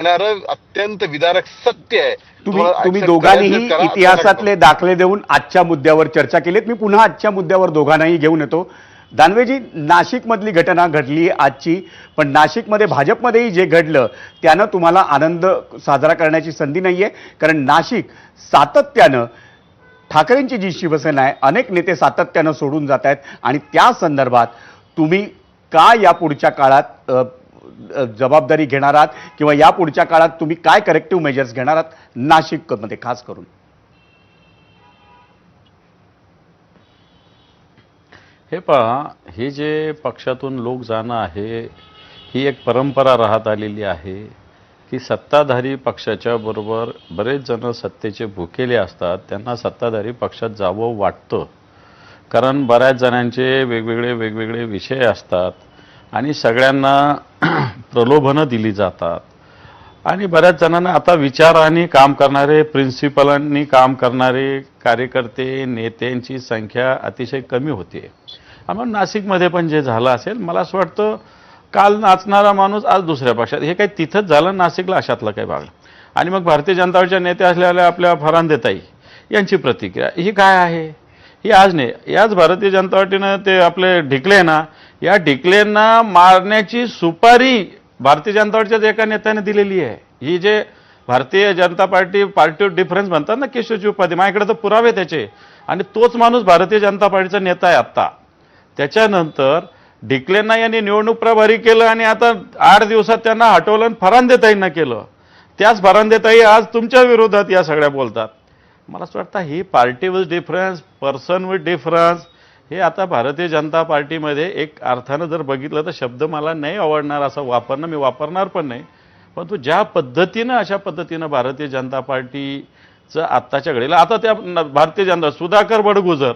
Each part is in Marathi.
येणारं अत्यंत विदारक सत्य आहे. तुम्ही accept दोघांनीही करायचं करा, इतिहासातले दाखले देऊन आजच्या मुद्द्यावर चर्चा केलीत. मी पुन्हा आजच्या मुद्द्यावर दोघांनाही घेऊन येतो. दानवेजी, नाशिकमधली घटना घडली आजची, पण नाशिकमध्ये भाजपमध्येही जे घडलं त्यानं तुम्हाला आनंद साजरा करण्याची संधी नाहीये, कारण नाशिक सातत्यानं ठाकरेंची जी शिवसेना आहे, अनेक नेते सातत्यानं सोडून जात आहेत आणि त्या संदर्भात तुम्ही का या पुढच्या काळात जबाबदारी घेणार आहात किंवा या पुढच्या काळात तुम्ही काय करेक्टिव्ह मेजर्स घेणार आहात नाशिकमध्ये खास करून? हे पहा, हे जे पक्षातून लोक जाणं आहे, ही एक परंपरा राहत आलेली आहे की सत्ताधारी पक्षाच्या बरोबर बरेच जण सत्तेचे भुकेले असतात, त्यांना सत्ताधारी पक्षात जावं वाटतं. कारण बऱ्याच जणांचे वेगवेगळे विषय असतात आणि सगळ्यांना प्रलोभनं दिली जातात आणि बऱ्याच जणांना आता विचारांनी काम करणारे, प्रिन्सिपलांनी काम करणारे कार्यकर्ते, नेत्यांची संख्या अतिशय कमी होते. म्हणून नाशिकमध्ये पण जे झालं असेल, मला असं वाटतं काल नाचणारा माणूस आज दुसऱ्या पक्षात, हे काही तिथंच झालं नाशिकला अशातलं काही भाग. आणि मग भारतीय जनता पार्टीच्या नेते असलेल्या आपल्या फरांदेताई यांची प्रतिक्रिया ही काय आहे? ही आज नाही, याच भारतीय जनता पार्टीनं ते आपले ढिकले ना, या ढिकलेंना मारण्याची सुपारी भारतीय जनता पार्टीच्याच एका नेत्याने दिलेली आहे. ही जे Bharatiya Janata party party of difference म्हणतात ना, केशवची उपाधी, माझ्याकडे तर पुरावे त्याचे, आणि तोच माणूस भारतीय जनता पार्टीचा नेता आहे आत्ता. त्याच्यानंतर ढिकलेंना यांनी निवडणूक प्रभारी केलं आणि आता 8 दिवसात त्यांना हटवलं आणि फरांदेताईंना केलं. त्याच फरांदेताई आज तुमच्या विरोधात या सगळ्या बोलतात. मला असं वाटतं ही party with difference, person with difference, हे आता भारतीय जनता पार्टीमध्ये एक अर्थानं जर बघितलं तर शब्द मला नाही आवडणार असं वापरणं, मी वापरणार पण नाही. परंतु ज्या पद्धतीनं अशा पद्धतीनं भारतीय जनता पार्टीचं आत्ताच्या घडीला, आता त्या भारतीय जनता सुधाकर बडगुजर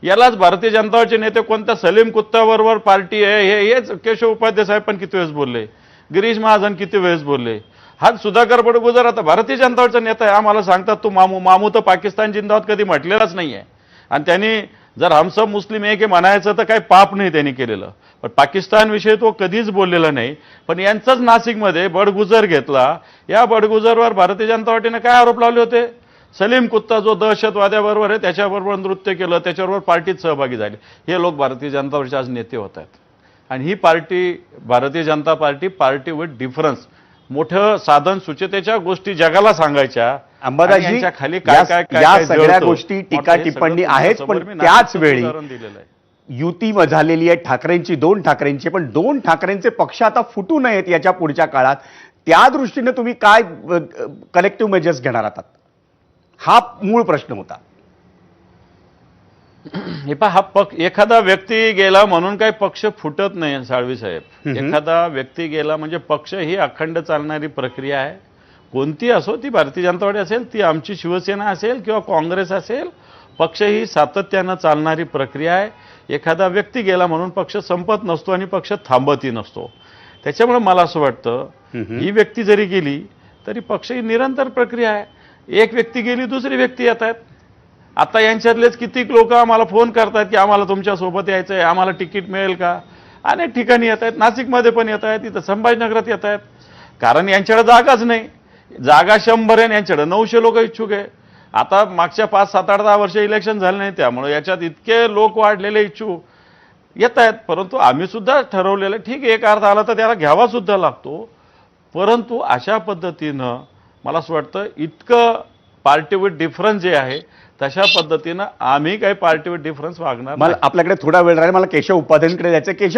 यालाच भारतीय जनता पार्टीचे नेते कोणत्या सलीम कुत्ताबरोबर पार्टी आहे हेच केशव उपाध्याय साहेब पण किती वेळेस बोलले, गिरीश महाजन किती वेळेस बोलले. हा सुधाकर बडगुजर आता भारतीय जनता पार्टीचा नेता आहे. आम्हाला सांगतात तू मामू तर पाकिस्तान जिंदाबाद कधी म्हटलेलाच नाही आहे. आणि त्यांनी जर हम सब मुस्लिम एक हे म्हणायचं तर काही पाप नाही त्यांनी केलेलं, पण पाकिस्तानविषयी तो कधीच बोललेला नाही. पण यांचाच नाशिकमध्ये बडगुजर घेतला. या बडगुजरवर भारतीय जनता पार्टीने काय आरोप लावले होते? सलीम कुत्ता जो दहशतवाद्याबरोबर आहे त्याच्याबरोबर नृत्य केलं, त्याच्याबरोबर पार्टीत सहभागी झाले. हे लोक भारतीय जनता पार्टीचे आज नेते होत आहेत. आणि ही party Bharatiya Janata party, party with difference, मोठं साधन सुचतेच्या गोष्टी जगाला सांगायच्या. अंबादासजी, खाली काय काय या सगळ्या गोष्टी टीका टिप्पणी आहेच, पण त्याच वेळी युती झालेली आहे ठाकरेंची, 2 ठाकरेंची, पण 2 ठाकरेंचे पक्ष आता फुटू नयेत याच्या पुढच्या काळात. त्या दृष्टीने तुम्ही काय कलेक्टिव्ह मेजर्स घेणार आहात? हा मूळ प्रश्न होता. हे पहा, हा पक्ष, एखादा व्यक्ती गेला म्हणून काही पक्ष फुटत नाही साळवी साहेब. एखादा व्यक्ती गेला म्हणजे पक्ष ही अखंड चालणारी प्रक्रिया आहे. कोणती असो, ती भारतीय जनता पार्टी असेल, ती आमची शिवसेना असेल किंवा काँग्रेस असेल, पक्ष ही सातत्यानं चालणारी प्रक्रिया आहे. एखादा व्यक्ती गेला म्हणून पक्ष संपत नसतो आणि पक्ष थांबतही नसतो. त्याच्यामुळे मला असं वाटतं ही व्यक्ती जरी गेली तरी पक्ष ही निरंतर प्रक्रिया आहे. एक व्यक्ती गेली, दुसरी व्यक्ती येत आहेत. आता यांच्यातलेच कितीक लोक आम्हाला फोन करतात की आम्हाला तुमच्या सोबत यायचं आहे, आम्हाला तिकीट मिळेल का? अनेक ठिकाणी येत आहेत, नाशिकमध्ये पण येत आहेत, इथं संभाजीनगरात येत आहेत. कारण यांच्याकडे जागाच नाही. जागा 100 आहे, यांच्याकडे 900 लोक इच्छुक आहे. आता मागच्या 5, 7, 8, 10 वर्ष इलेक्शन झाले नाही, त्यामुळे याच्यात इतके लोक वाढलेले इच्छुक येत आहेत. परंतु आम्ही सुद्धा ठरवलेलं, ठीक आहे, एक अर्थ आला तर त्याला घ्यावा सुद्धा लागतो. परंतु अशा पद्धतीनं मला असं वाटतं इतकं पार्टी विथ डिफरन्स जे आहे तशा पद्धतीनं आम्ही काही पार्टी विथ डिफरन्स वागणार. आपल्याकडे थोडा वेळ राहील, मला केशव उपाध्यायांकडे जायचं. केशव